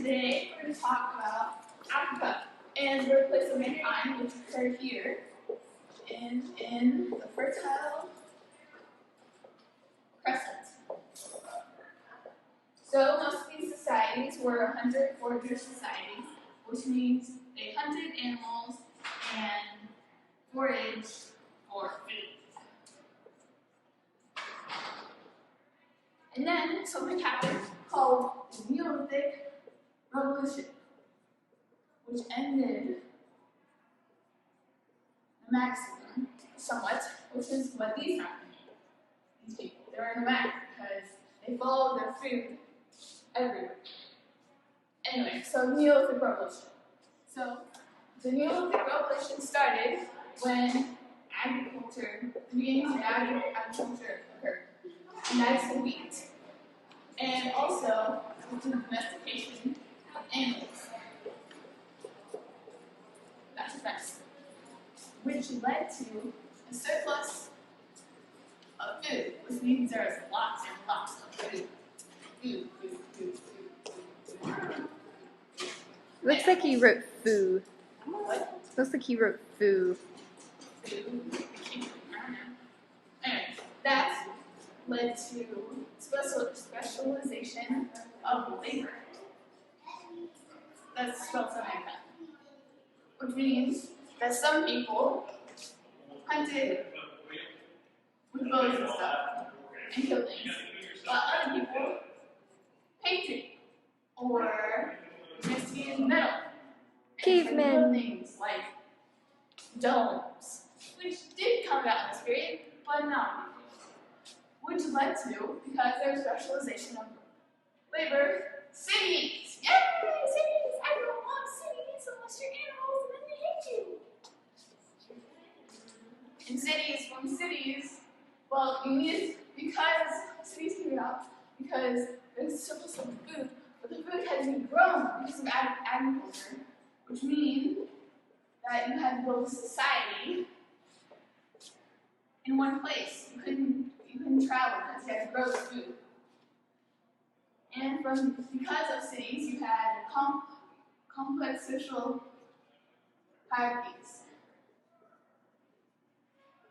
Today we're going to talk about Africa, and we're going to play some mankind, which occurred here in the fertile crescent. So most of these societies were hunter-forager societies, which means they hunted animals and foraged for food. And then something happened called the Neolithic Revolution, which ended nomadism somewhat, which is what these happened. These people, they were nomadic because they followed their food everywhere. Anyway, so Neolithic Revolution. So the Neolithic Revolution started when agriculture, the beginnings of agriculture occurred. And that's the wheat. And also the domestication of animals. That's a fact. Which led to a surplus of food, which means there is lots and lots of food. Food. Looks like he wrote foo. What? Looks like he wrote foo. Food. Anyway, that led to specialization of labor. That's spelled something like that. Which means that some people hunted with bows and stuff and killed things, while other people painted or domesticated metal. Cavemen. Things like domes, which did come about in this period, but not. Which led to, because there's specialization of labor, cities. Yay, cities! Everyone wants cities unless you're animals and then they hate you. And cities, from cities, well, you need, because cities came about because there's surplus of food, but the food had to be grown because of agriculture, which means that you had to build a society in one place. You couldn't travel because you had to grow the food. And because of cities, you had complex social hierarchies.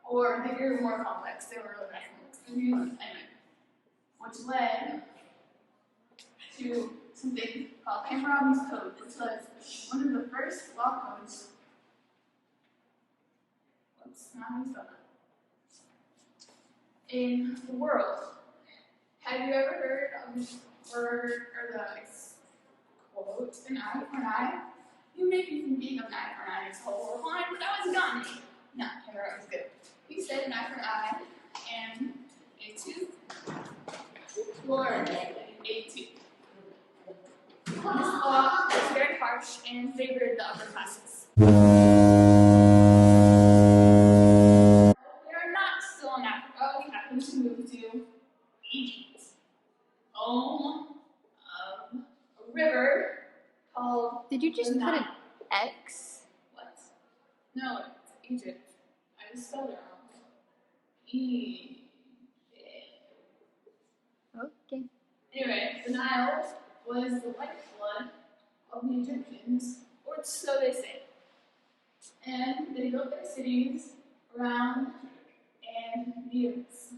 Or they grew more complex. They were really complex. Anyway, which led to something called Hammurabi's Code. This was one of the first law codes. In the world. Have you ever heard of this word or the quote, an eye for an eye? You may be thinking of an eye for an eye is horrifying, but that was Gandhi. No, Hammurabi was good. He said an eye for an eye and a tooth for a tooth. This law was very harsh and favored the upper classes. We are not still in Africa. We happen to move to Egypt, home of a river called. Did you just put an X? What? No, it's Egypt. I just spelled it wrong. Egypt. Okay. Anyway, the Nile was the lifeblood of the Egyptians, or so they say. And they built their cities around and near this.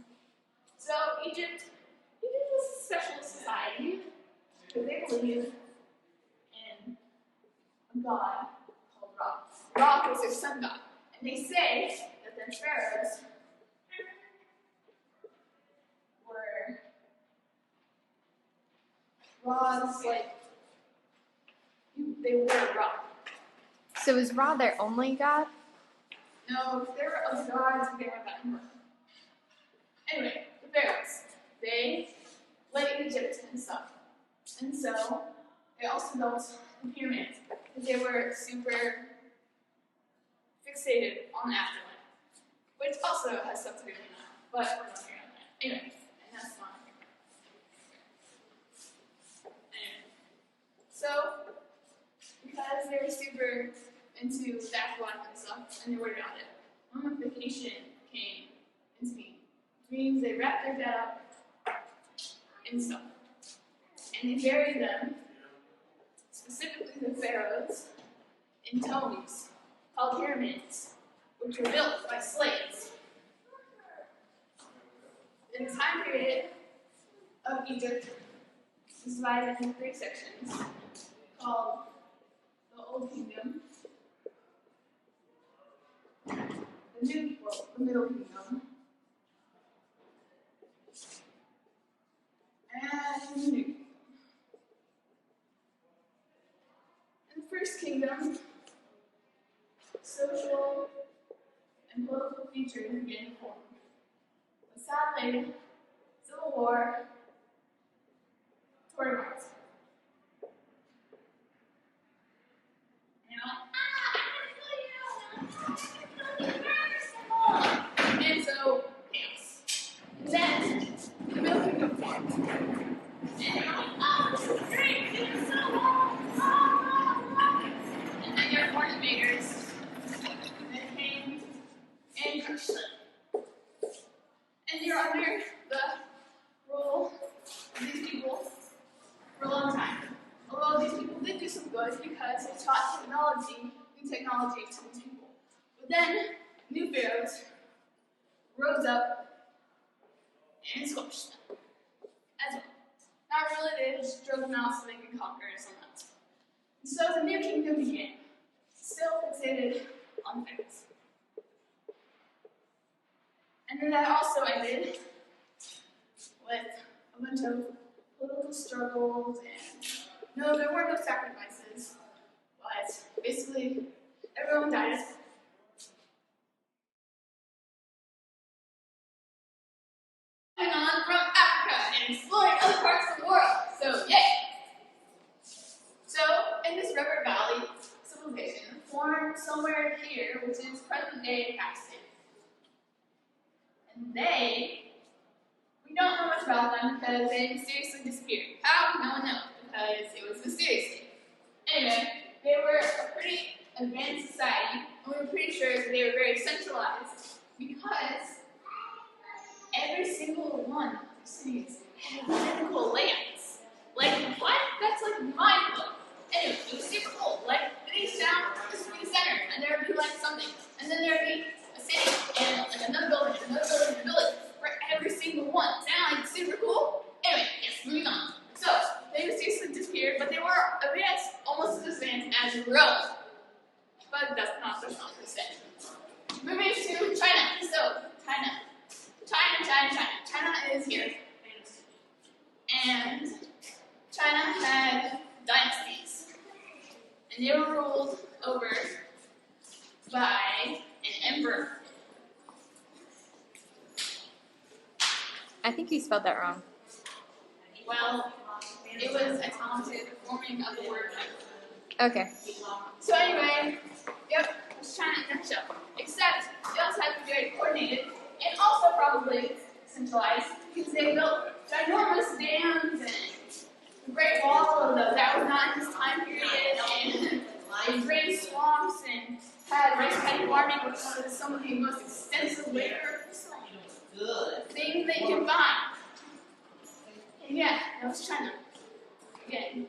So Egypt was a special society because they believed in a god called Ra. Ra was their sun god. And they say that their pharaohs were Ra's they were Ra. So is Ra their only god? No, there were other gods, but they were that important. Anyway, the pharaohs, they led Egypt and stuff. And so they also built the pyramids because they were super fixated on the afterlife, which also has stuff to do with that, but we're not here on that. Anyway, and that's fine. Anyway, so because they were super into the afterlife and stuff, and they worried about it, mummification came into being. Which means they wrapped their dead up in stuff. And they buried them specifically the pharaohs, in tombs called pyramids, which were built by slaves. In the time period of Egypt is divided into 3 sections called the Old Kingdom, the Middle Kingdom, and the New Kingdom. In the first kingdom, social and political features began to form. But sadly, civil war tore them apart. And so, chaos. And then, the Middle Kingdom formed. And they're like, oh, this is great, this is so long, And then their foreign invaders that came and crushed them. And they're under the rule of these people for a long time. Although these people did do some good because they taught new technology to these people. But then, new pharaohs rose up and squashed them as well. Not really, they just drove them out so they could conquer some lands. And so the New Kingdom began, still fixated on pharaohs. And then that also ended with a bunch of political struggles and no, there were no sacrifices, but basically everyone died. And on from Africa and exploring other parts of the world. So yay! So in this river valley civilization formed somewhere here, which is present-day Pakistan. And we don't know much about them because they mysteriously disappeared. How? No one knows, because it was mysteriously. Anyway, they were a pretty advanced society, and we were pretty sure that they were very centralized because every single one of the cities had identical layouts. Like, what? That's like mind-blowing. Anyway, it was super cool. Like, each town, this would be the center, and there would be like something. And then there would be a city, and like another building, and another building, and a village for every single one. Sound like super cool? Anyway, yes, moving on. So, they mysteriously disappeared, but they were advanced, almost as advanced as Rome. But that's not what they said. Moving to China. So, China. China is here. And China had dynasties. And they were ruled over by an emperor. I think you spelled that wrong. Well, it was a talented forming of the word. Okay. So anyway, yep, it's China in a nutshell. Except they also had to be very coordinated and also probably centralized because they built ginormous dams and the Great Wall, although that was not in this time period, and they drained swamps and had rice paddy farming, which was some of the most extensive labor thing they could find. And yeah, that was China. Again.